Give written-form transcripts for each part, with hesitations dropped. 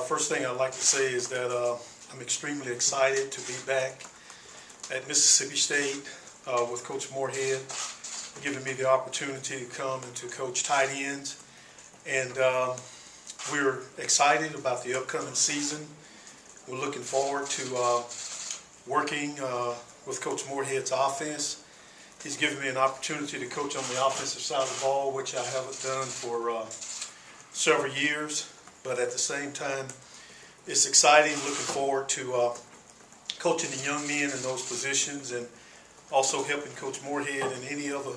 First thing I'd like to say is that I'm extremely excited to be back at Mississippi State with Coach Moorhead, giving me the opportunity to come and to coach tight ends. And we're excited about the upcoming season. We're looking forward to working with Coach Moorhead's offense. He's given me an opportunity to coach on the offensive side of the ball, which I haven't done for several years. But at the same time, it's exciting, looking forward to coaching the young men in those positions and also helping Coach Moorhead in any other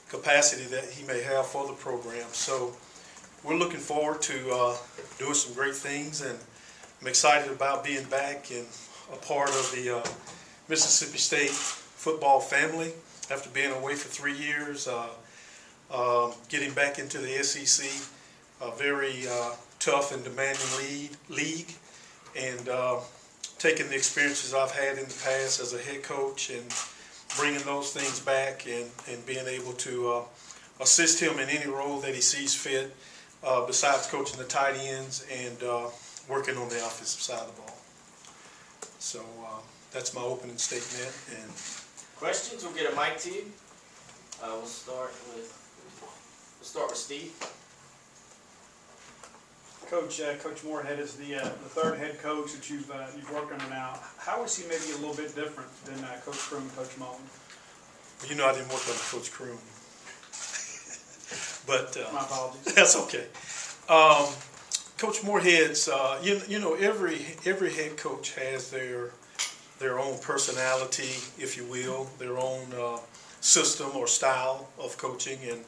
capacity that he may have for the program. So we're looking forward to doing some great things, and I'm excited about being back and a part of the Mississippi State football family after being away for 3 years, getting back into the SEC, a very tough and demanding league, and taking the experiences I've had in the past as a head coach and bringing those things back and being able to assist him in any role that he sees fit, besides coaching the tight ends and working on the offensive side of the ball. So that's my opening statement. And questions? We'll get a mic to you. We'll start with Steve. Coach Moorhead is the third head coach that you've worked under now. How is he maybe a little bit different than Coach Croom and Coach Mullen? you know I didn't work under Coach Croom, but My apologies. that's okay. Coach Moorhead's, every head coach has their own personality, if you will, their own system or style of coaching, and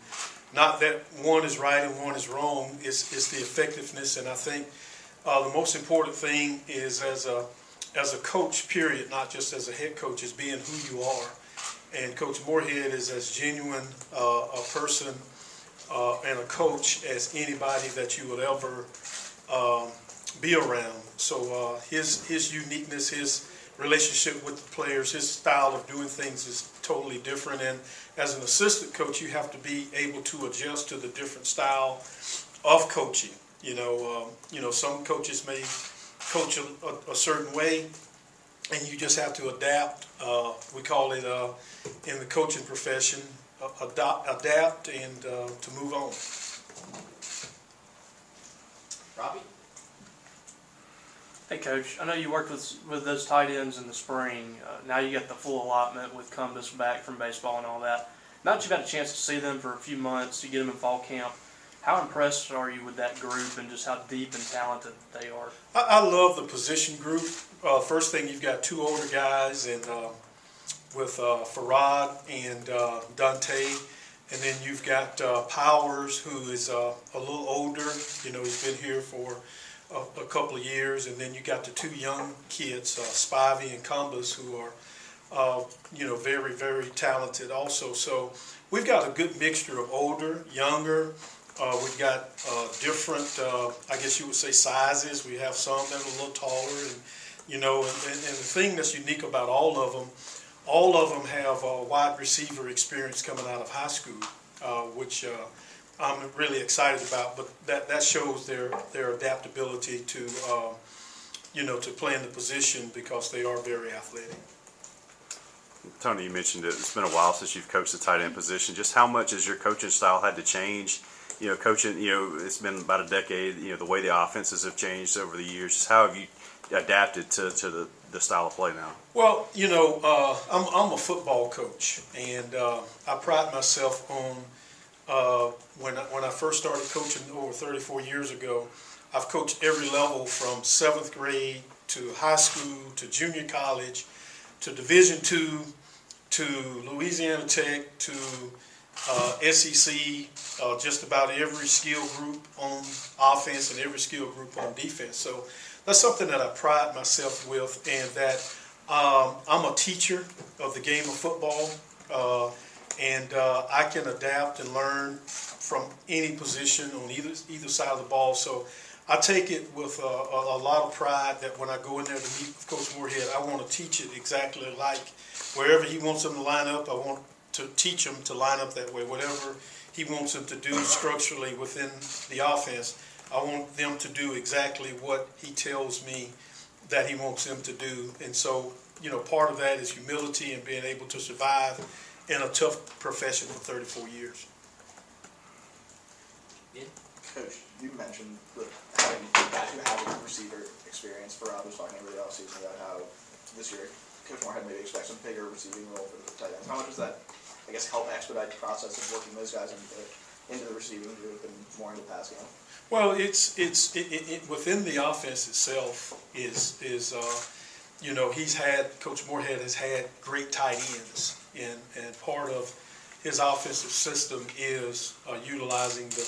not that one is right and one is wrong. It's the effectiveness, and I think the most important thing is as a coach, period, not just as a head coach, is being who you are. And Coach Moorhead is as genuine a person and a coach as anybody that you would ever be around. So his uniqueness, his relationship with the players, his style of doing things is totally different. And as an assistant coach, you have to be able to adjust to the different style of coaching. Some coaches may coach a certain way, and you just have to adapt. We call it in the coaching profession, adapt and to move on. Robbie? Hey, Coach. I know you worked with those tight ends in the spring. Now you got the full allotment with Cumbus back from baseball and all that. Now that you've had a chance to see them for a few months, to get them in fall camp, how impressed are you with that group and just how deep and talented they are? I love the position group. First thing, you've got two older guys, and with Farad and Dante, and then you've got Powers, who is a little older. He's been here for a couple of years, and then you got the two young kids, Spivey and Cumbus, who are very, very talented also. So we've got a good mixture of older, younger. We've got different, I guess you would say, sizes. We have some that are a little taller, and the thing that's unique about all of them have a wide receiver experience coming out of high school, which I'm really excited about. But that shows their adaptability to to playing the position, because they are very athletic. Tony, you mentioned it's been a while since you've coached the tight end position. Just how much has your coaching style had to change? Coaching, it's been about a decade. The way the offenses have changed over the years. Just how have you adapted to the style of play now? Well, I'm a football coach, and I pride myself on when I first started coaching over 34 years ago. I've coached every level from 7th grade to high school to junior college to Division II to Louisiana Tech to SEC, just about every skill group on offense and every skill group on defense. So that's something that I pride myself with, and that I'm a teacher of the game of football, and I can adapt and learn from any position on either side of the ball. So I take it with a lot of pride that when I go in there to meet with Coach Moorhead, I want to teach it exactly like wherever he wants them to line up. I want to teach them to line up that way. Whatever he wants them to do structurally within the offense, I want them to do exactly what he tells me that he wants them to do. And so, part of that is humility and being able to survive in a tough profession for 34 years. Coach, you mentioned that having guys who have receiver experience. Farad was talking earlier last season about how this year Coach Moorhead maybe expects a bigger receiving role for the tight ends. How much does that, I guess, help expedite the process of working those guys into the receiving group and more into pass game? Well, it's within the offense itself is Coach Moorhead has had great tight ends, and part of his offensive system is utilizing the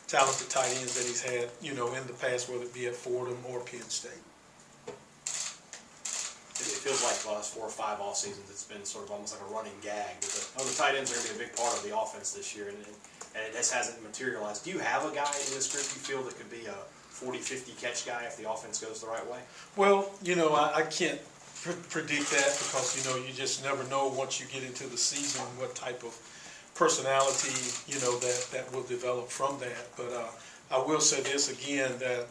talented tight ends that he's had, in the past, whether it be at Fordham or Penn State. It feels like the last 4 or 5 off seasons, it's been sort of almost like a running gag. The tight ends are going to be a big part of the offense this year, and it just hasn't materialized. Do you have a guy in this group you feel that could be a 40, 50 catch guy if the offense goes the right way? Well, I can't predict that because, you just never know once you get into the season what type of personality, that will develop from that. But I will say this again, that,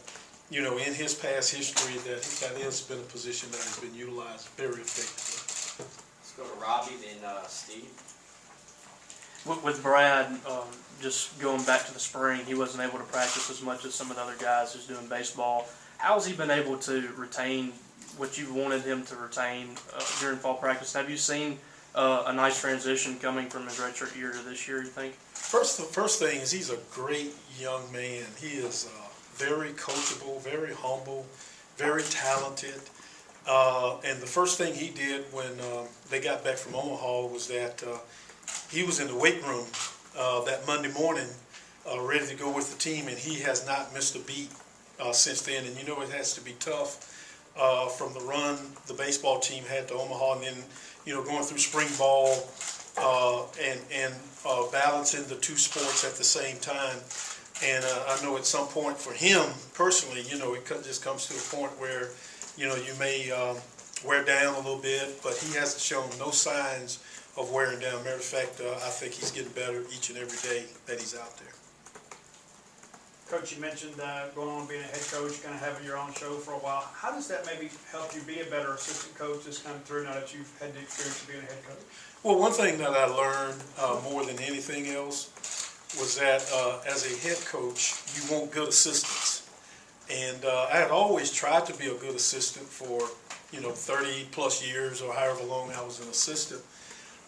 in his past history, that has been a position that has been utilized very effectively. Let's go to Robbie, then Steve. With Brad, just going back to the spring, he wasn't able to practice as much as some of the other guys who's doing baseball. How has he been able to retain what you wanted him to retain during fall practice? Have you seen a nice transition coming from his redshirt year to this year, you think? The first thing is he's a great young man. He is very coachable, very humble, very talented. And the first thing he did when they got back from Omaha was that he was in the weight room that Monday morning ready to go with the team, and he has not missed a beat since then. And it has to be tough from the run the baseball team had to Omaha, and then going through spring ball and balancing the two sports at the same time. And I know at some point for him personally, it just comes to a point where you may wear down a little bit, but he hasn't shown no signs of wearing down. Matter of fact, I think he's getting better each and every day that he's out there. Coach, you mentioned going on being a head coach, kind of having your own show for a while. How does that maybe help you be a better assistant coach this time through, now that you've had the experience of being a head coach? Well, one thing that I learned more than anything else was that as a head coach, you want good assistants. And I had always tried to be a good assistant for 30 plus years or however long I was an assistant,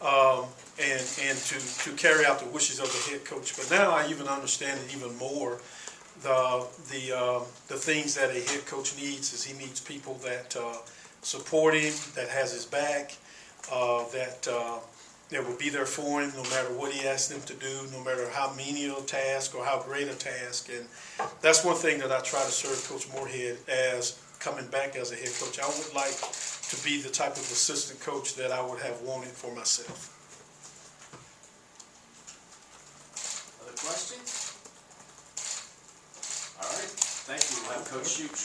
and to carry out the wishes of the head coach. But now I even understand it even more. The things that a head coach needs is he needs people that support him, that has his back, that will be there for him no matter what he asks them to do, no matter how menial a task or how great a task. And that's one thing that I try to serve Coach Moorhead as coming back as a head coach. I would like to be the type of assistant coach that I would have wanted for myself. Other questions? All right, thank you. We'll have Coach Hughes.